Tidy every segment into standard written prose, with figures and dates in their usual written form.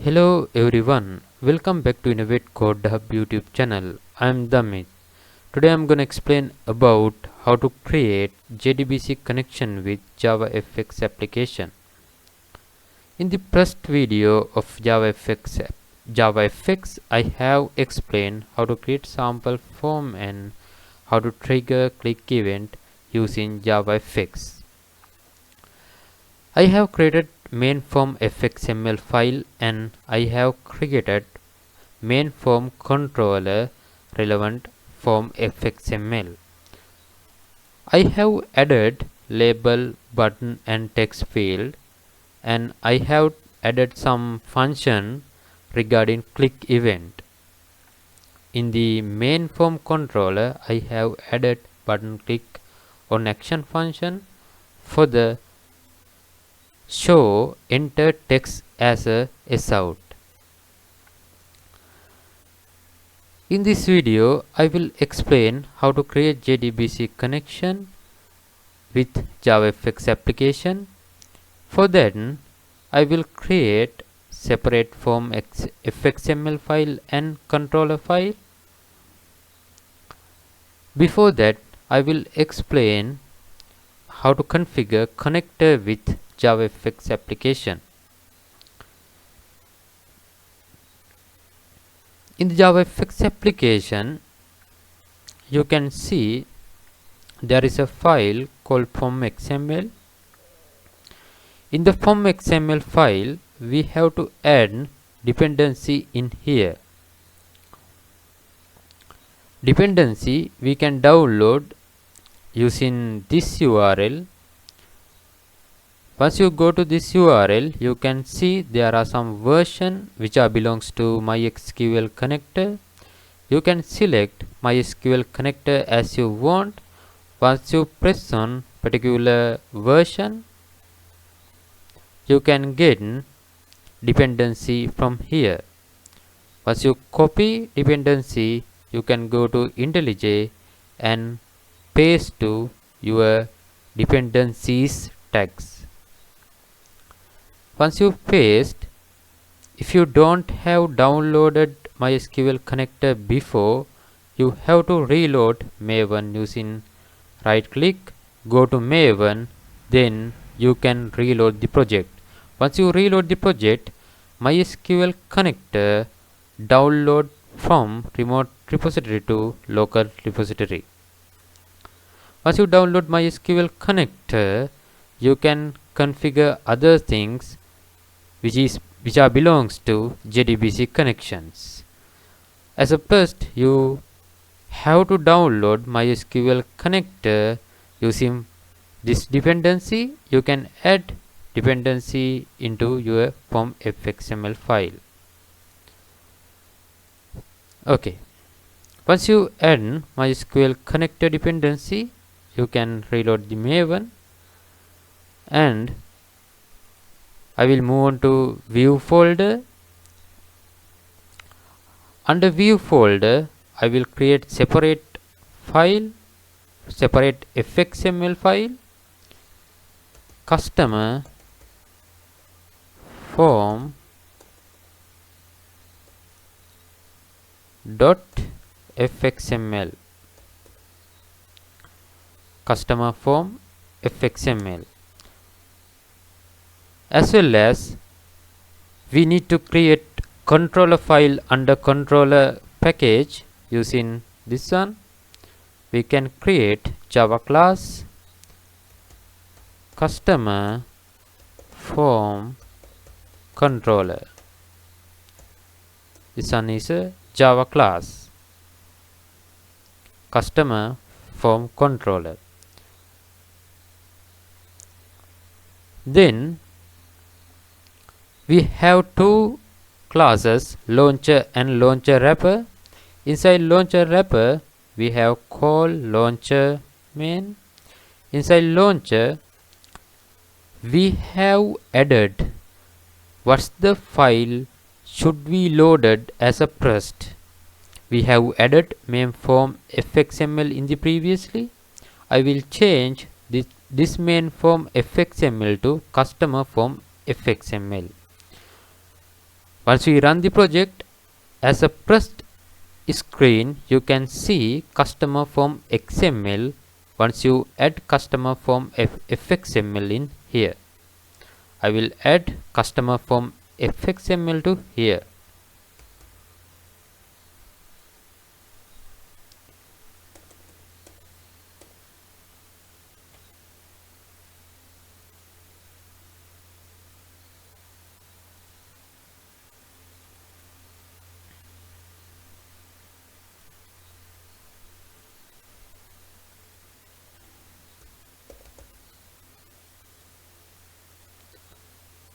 Hello everyone, welcome back to Innovate Code Hub YouTube channel. I am Damit. Today I am going to explain about how to create JDBC connection with JavaFX application. In the first video of JavaFX, I have explained how to create sample form and how to trigger click event using JavaFX. I have created main form fxml file and I have created main form controller relevant form fxml. I have added label, button and text field, and I have added some function regarding click event. In the main form controller, I have added button click on action function for the show enter text as a sout. In this video, I will explain how to create JDBC connection with JavaFX application. For that, I will create separate form fxml file and controller file. Before that, I will explain how to configure connector with JavaFX application. In the JavaFX application, you can see there is a file called form.xml. In the form.xml file, we have to add dependency in here. Dependency we can download using this URL. Once you go to this URL, you can see there are some version which belongs to MySQL Connector. You can select MySQL Connector as you want. Once you press on particular version, you can get dependency from here. Once you copy dependency, you can go to IntelliJ and paste to your dependencies tags. Once you paste, if you don't have downloaded MySQL Connector before, you have to reload Maven using right click, go to Maven, then you can reload the project. Once you reload the project, MySQL Connector download from remote repository to local repository. Once you download MySQL Connector, you can configure other things which belongs to JDBC connections. As a first, you have to download MySQL Connector using this dependency. You can add dependency into your form fxml file. Okay. Once you add MySQL Connector dependency, you can reload the Maven, and I will move on to view folder. Under view folder, I will create separate fxml file, customer form .fxml, customer form fxml. As well as we need to create controller file under controller package. Using this one, we can create Java class customer form controller. This one is a Java class customer form controller. Then we have two classes, launcher and launcher wrapper. Inside launcher wrapper, we have call launcher main. Inside launcher, we have added what's the file should be loaded as a first. We have added main form fxml in the previously. I will change this main form fxml to customer form fxml. Once we run the project, as a pressed screen, you can see customer form XML. Once you add customer form FXML in here, I will add customer form FXML to here.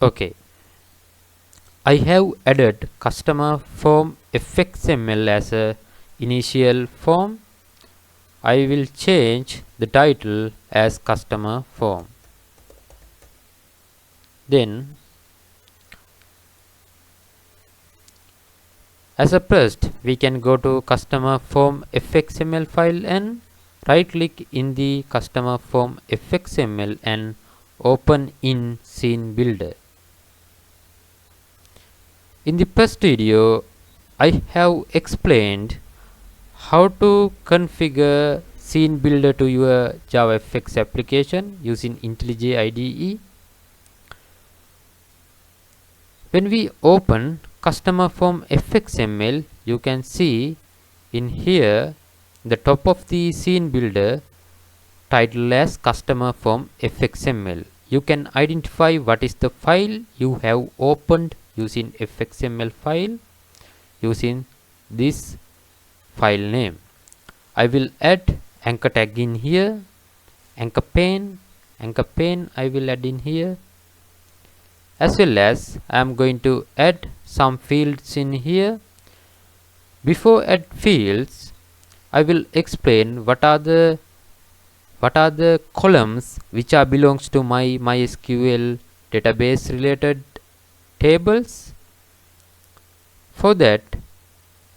Okay, I have added customer form FXML as a initial form. I will change the title as customer form. Then as a pressed, we can go to customer form FXML file and right click in the customer form FXML and open in scene builder. In the past video, I have explained how to configure scene builder to your JavaFX application using IntelliJ IDE. When we open customer form FXML, you can see in here the top of the scene builder title as customer form FXML. You can identify what is the file you have opened using FXML file using this file name. I will add anchor tag in here, anchor pane I will add in here, as well as I am going to add some fields in here. Before add fields, I will explain what are the columns which are belongs to my MySQL database related tables. For that,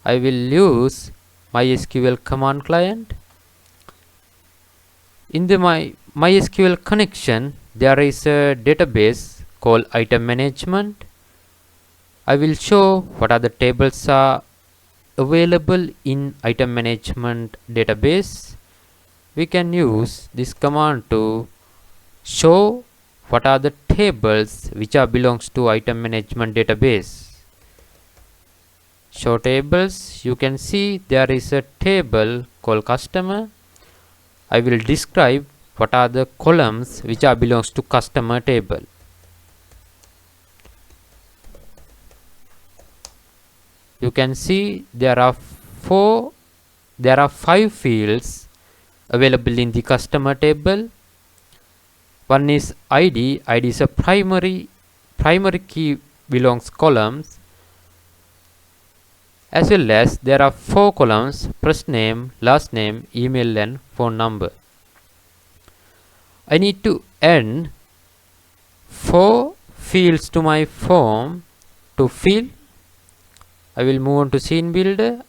I will use MySQL command client. In the MySQL connection, there is a database called item management. I will show what are the tables are available in item management database. We can use this command to show what are the tables which are belongs to item management database. Show tables, you can see there is a table called customer. I will describe what are the columns which are belongs to customer table. You can see there are 5 fields available in the customer table. One is ID. ID is a primary key belongs columns, as well as there are 4 columns: first name, last name, email and phone number. I need to add 4 fields to my form to fill. I will move on to scene builder.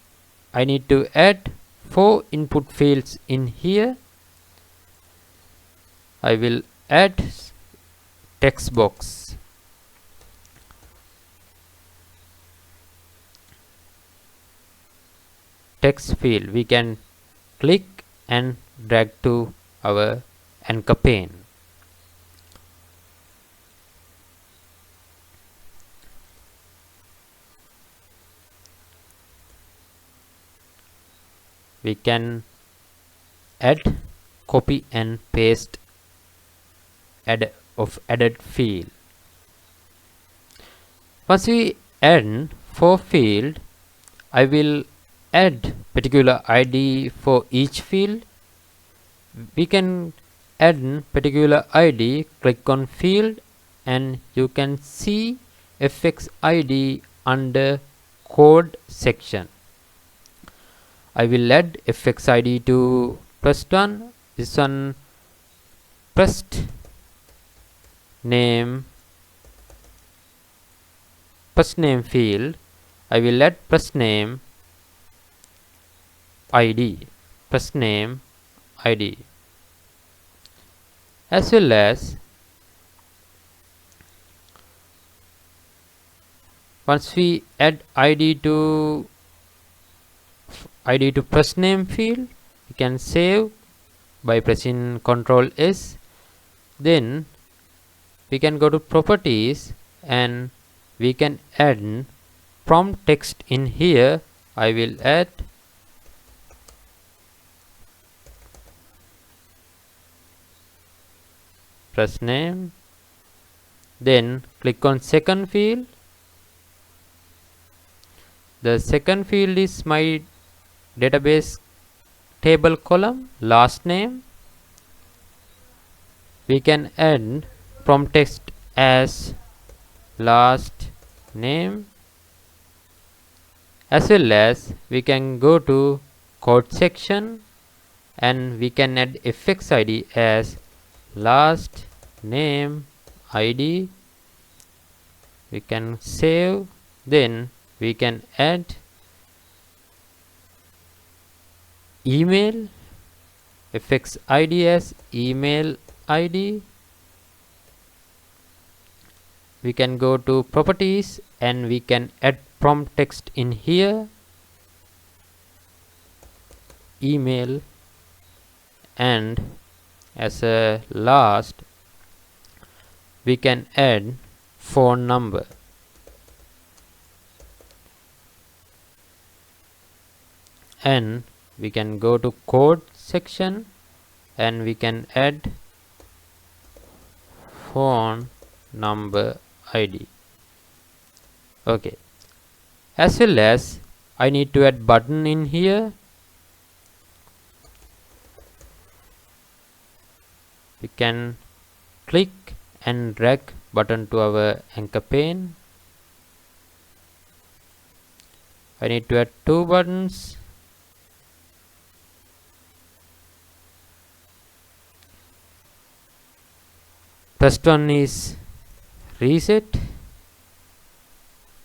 I need to add 4 input fields in here. I will add text box. Text field, we can click and drag to our anchor pane. We can add, copy and paste added field. Once we add 4 field, I will add particular ID for each field. We can add particular ID, click on field and you can see FX ID under code section. I will add FX ID to first one. This one first name field. I will add first name ID, as well as Once we add ID to first name field, we can save by pressing Ctrl S. Then we can go to properties and we can add prompt text in here. I will add first name, then click on second field. The second field is my database table column, last name. We can add prompt text as last name, as well as we can go to code section and we can add fx id as last name id. We can save, then we can add email, fx id as email id. We can go to properties and we can add prompt text in here, email, and as a last we can add phone number. And we can go to code section and we can add phone number id. Okay, as well as I need to add button in here. We can click and drag button to our anchor pane. I need to add two buttons. First one is reset,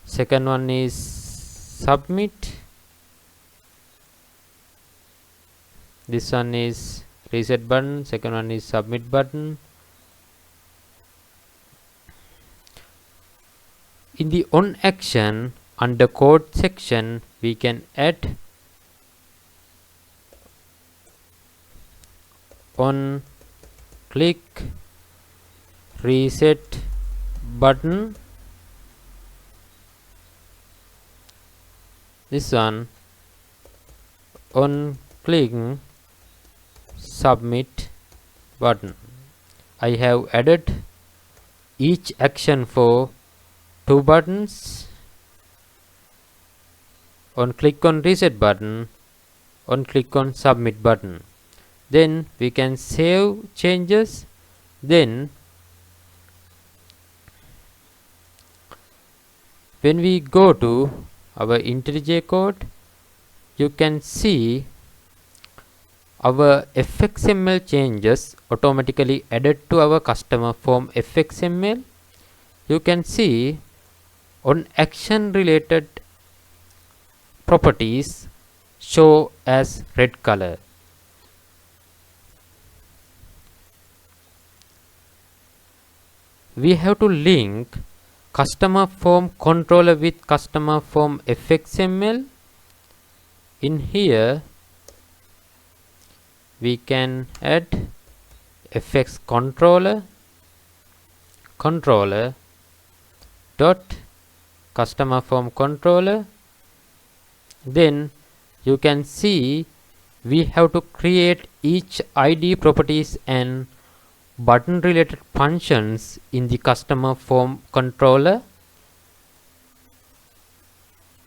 second one is submit. This one is reset button, second one is submit button. In the on action under code section we can add on click reset button. This one on click submit button. I have added each action for two buttons. On click on reset button, on click on submit button. Then we can save changes. Then when we go to our IntelliJ code, you can see our fxml changes automatically added to our customer form fxml. You can see on action related properties show as red color. We have to link customer form controller with customer form fxml. In here we can add fx controller dot customer form controller. Then you can see we have to create each id properties and button related functions in the customer form controller.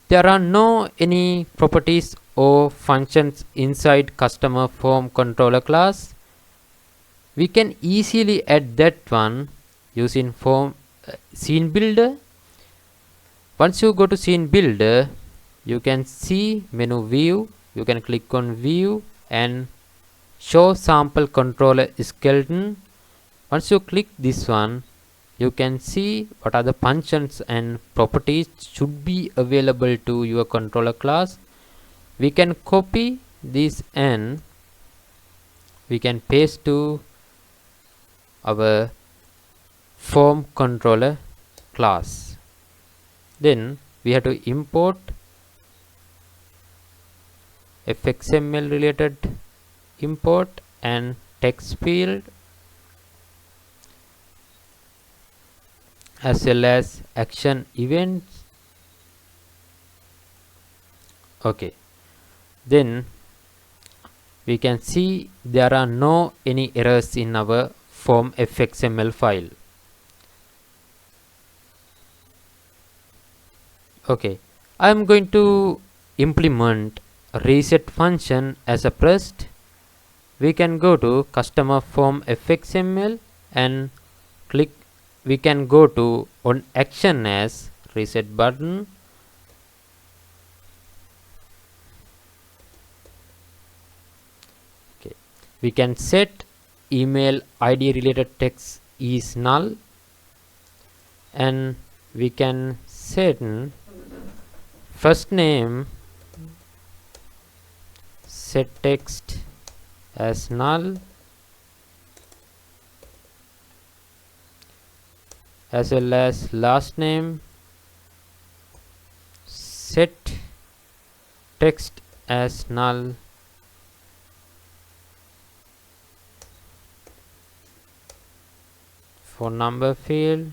There are no any properties or functions inside customer form controller class. We can easily add that one using form scene builder. Once you go to scene builder, you can see menu view. You can click on view and show sample controller skeleton. Once you click this one, you can see what are the functions and properties should be available to your controller class. We can copy this and we can paste to our form controller class. Then we have to import fxml related import and text field as well as action events. Okay, then we can see there are no any errors in our form fxml file. Okay, I am going to implement a reset function as a first. We can go to customer form fxml and click. We can go to on action as reset button. Okay, we can set email ID related text is null, and we can set first name set text as null, as well as last name set text as null, for number field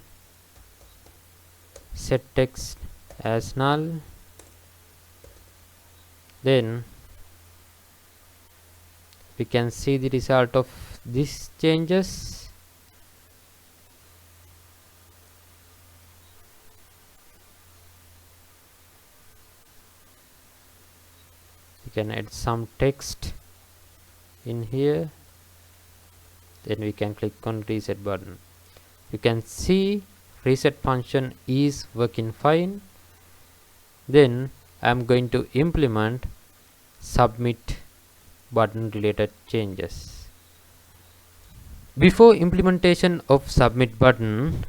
set text as null. Then we can see the result of these changes. We can add some text in here, then we can click on reset button. You can see reset function is working fine. Then I am going to implement submit button related changes. Before implementation of submit button,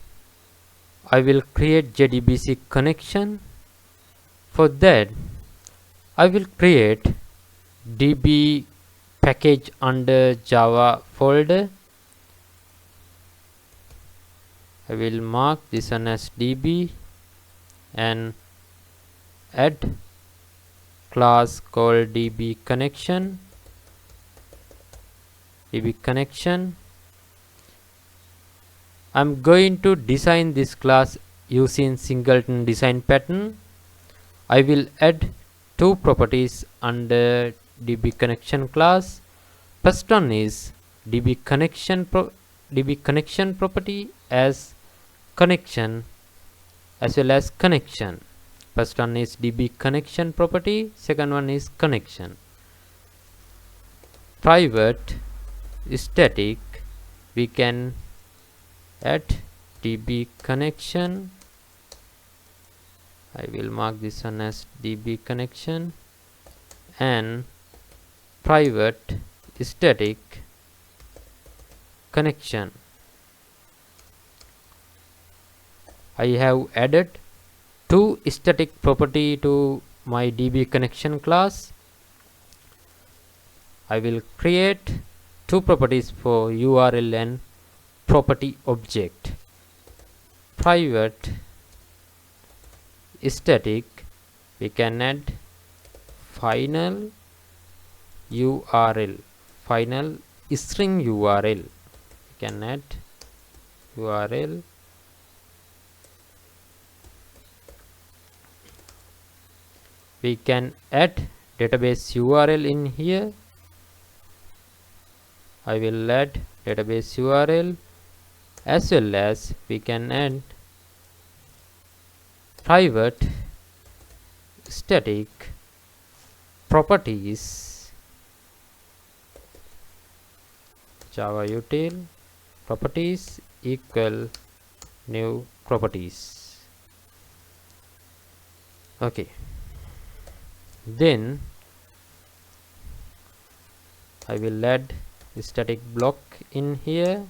I will create JDBC connection. For that, I will create db package under Java folder. I will mark this one as db and add class called db connection. I'm going to design this class using singleton design pattern. I will add two properties under db connection class. First one is db connection property as connection as well as connection. First one is db connection property, second one is connection. Private static, we can add db connection. I will mark this one as db connection, and private static connection. I have added two static property to my db connection class. I will create two properties for URL and property object. Private static, we can add final URL, final string URL. We can add URL. We can add database URL in here. I will add database URL, as well as we can add private static properties, Java util properties equal new properties. Okay, then I will add static block in here.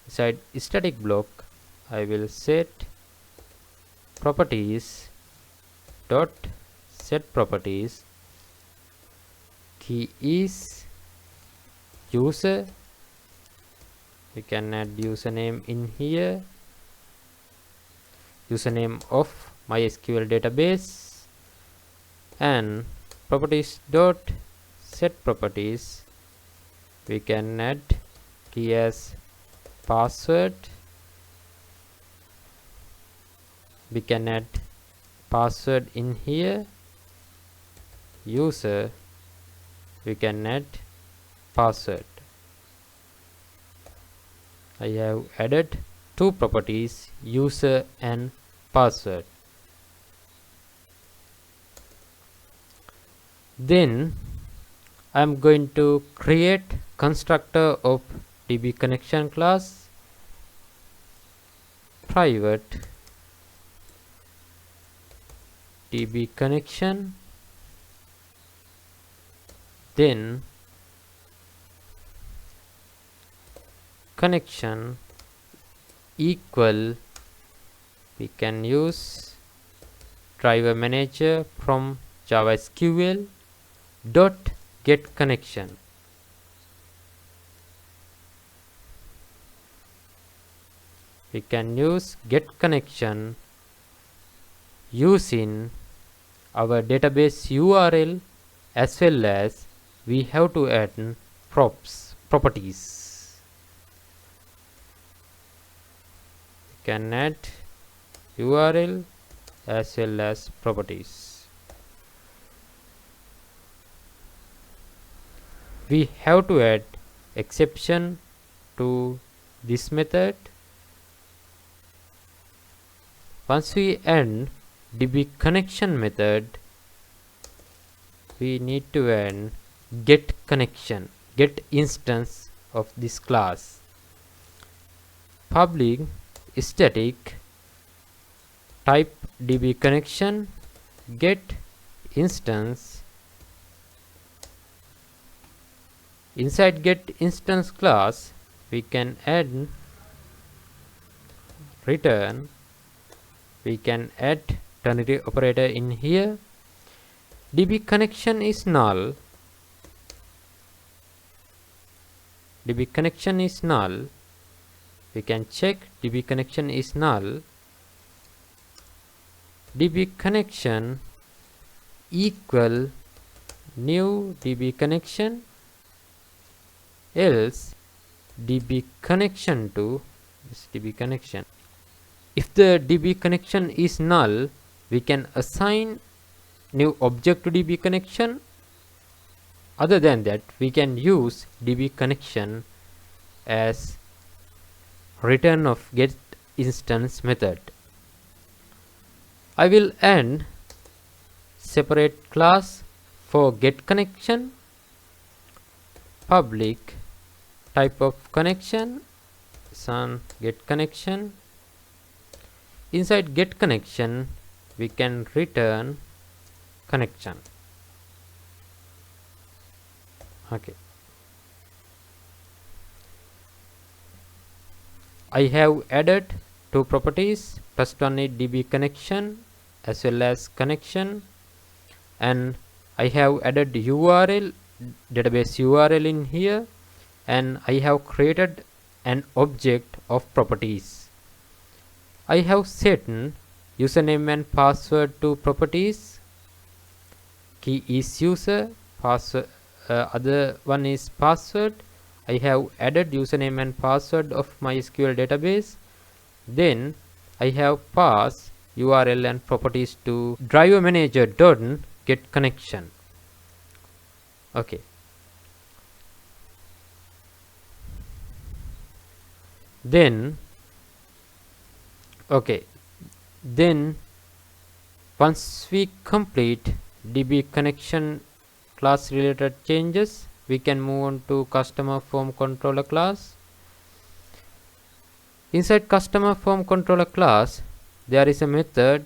Inside static block, I will set properties dot set properties, key is user. We can add username in here, username of MySQL database, and properties dot set properties, we can add key as password. We can add password in here. User, we can add password. I have added two properties, user and password. Then I am going to create constructor of DB connection class, private DB connection, then connection equal, we can use driver manager from JavaSQL dot get connection. We can use get connection using our database URL, as well as we have to add properties. We can add URL as well as properties. We have to add exception to this method. Once we end DB connection method, we need to add get connection, get instance of this class. Public static type DB connection get instance. Inside get instance class, we can add return. We can add ternary operator in here. DB connection is null. DB connection is null. We can check DB connection is null. DB connection equal new DB connection, else DB connection to this DB connection. If the DB connection is null, we can assign new object to DB connection. Other than that, we can use DB connection as return of get instance method. I will add separate class for get connection, public type of connection, get connection. Inside get connection, we can return connection. Okay. I have added two properties. First one is DB connection as well as connection, and I have added URL, database URL in here, and I have created an object of properties. I have set username and password to properties. Key is user, password, other one is password. I have added username and password of MySQL database. Then I have passed URL and properties to driver manager dot get connection. Okay. Then once we complete DB connection class related changes, we can move on to customer form controller class. Inside customer form controller class, there is a method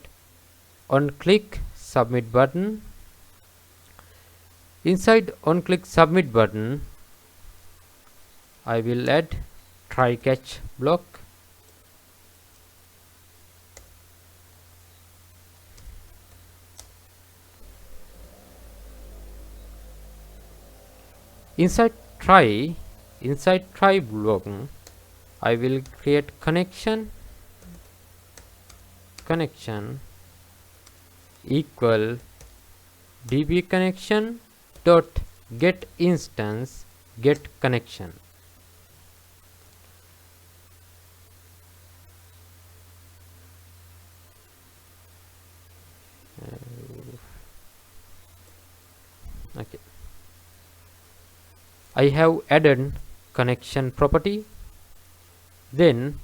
on click submit button. Inside on click submit button, I will add try catch block. Inside try block, I will create connection, equal db connection dot get instance get connection. Okay, I have added connection property. Then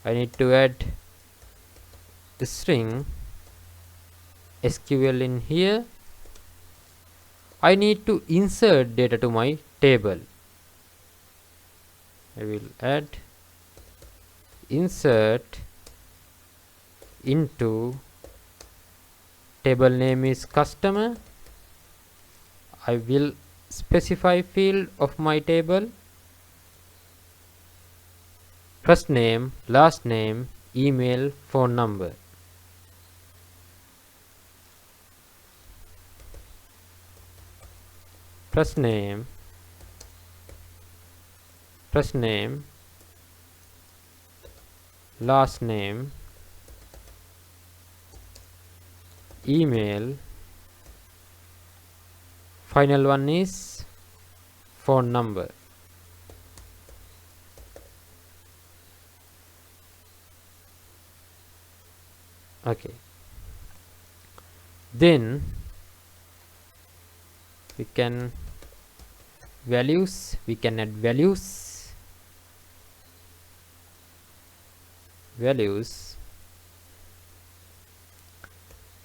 I need to add the string SQL in here. I need to insert data to my table. I will add insert into table name is customer. I will specify field of my table, first name, last name, email, phone number. First name, last name, email, final one is phone number. Okay, then we can values, we can add values,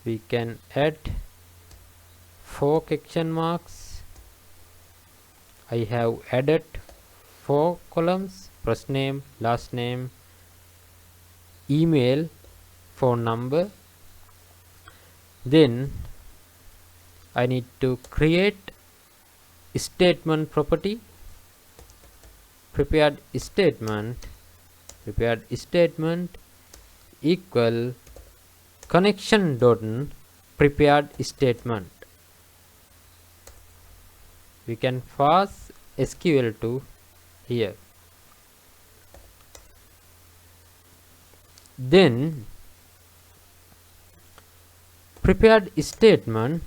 we can add 4 question marks. I have added 4 columns, first name, last name, email, phone number. Then I need to create statement property, prepared statement equal connection dot prepared statement. We can pass SQL to here. Then prepared statement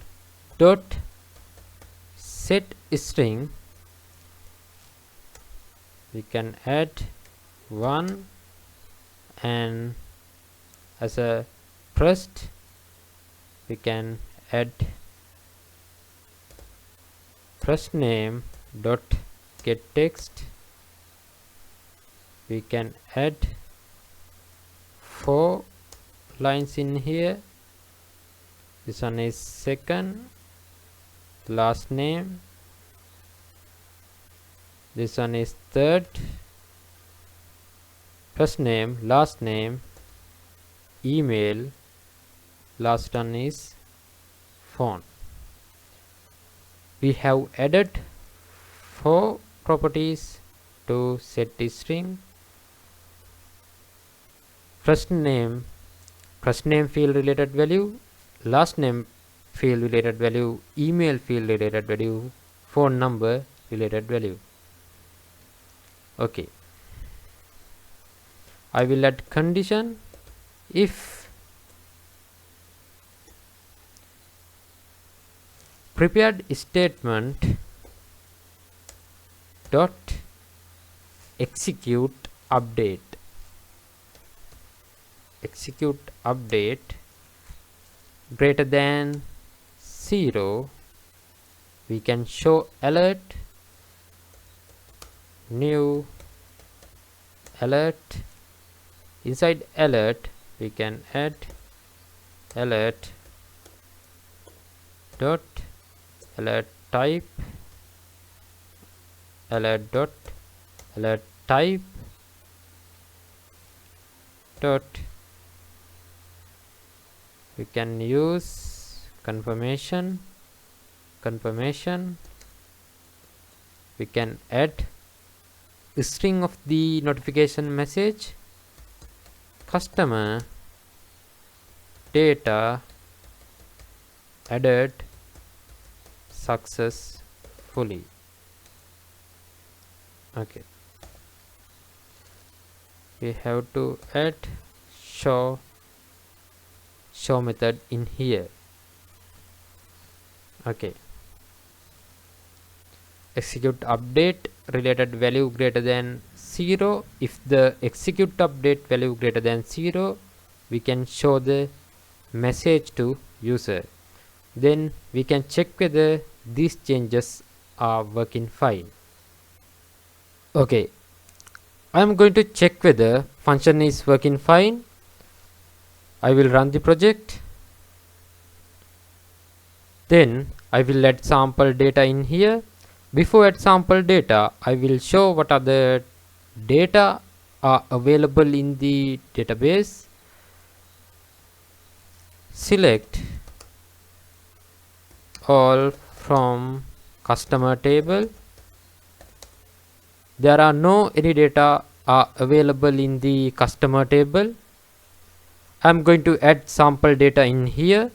dot set string, we can add 1 and as a first we can add first name dot get text. We can add 4 lines in here. This one is second, last name, this one is third, first name, last name, email, last one is phone. We have added 4 properties to set string. First name field related value, last name field related value, email field related value, phone number related value. Okay, I will add condition if prepared statement dot execute update greater than 0, we can show alert, new alert. Inside alert we can add alert dot alert type, alert dot alert type dot, we can use confirmation, we can add a string of the notification message, customer data added successfully. Okay, we have to add show method in here. Okay, execute update related value greater than 0. If the execute update value greater than 0, we can show the message to user. Then we can check whether these changes are working fine. Okay, I am going to check whether function is working fine. I will run the project. Then I will add sample data in here. Before add sample data, I will show what are the data are available in the database. Select all from customer table. There are no any data are available in the customer table. I am going to add sample data in here.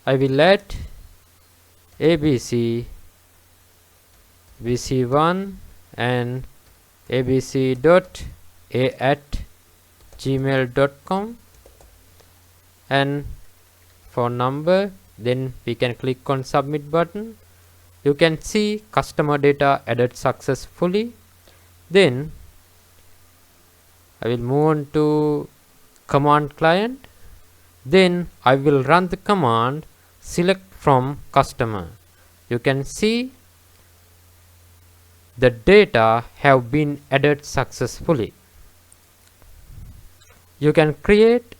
I will add ABC, BC1 and abc.a@gmail.com and for number. Then we can click on submit button. You can see customer data added successfully. Then I will move on to command client. Then I will run the command select from customer. You can see the data have been added successfully. You can create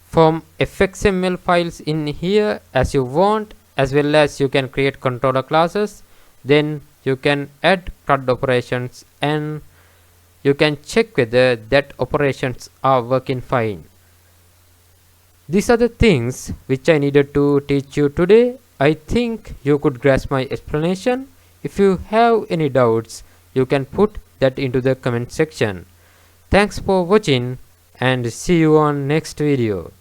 from fxml files in here as you want, as well as you can create controller classes. Then you can add CRUD operations and you can check whether that operations are working fine. These are the things which I needed to teach you today. I think you could grasp my explanation. If you have any doubts, you can put that into the comment section. Thanks for watching and see you on next video.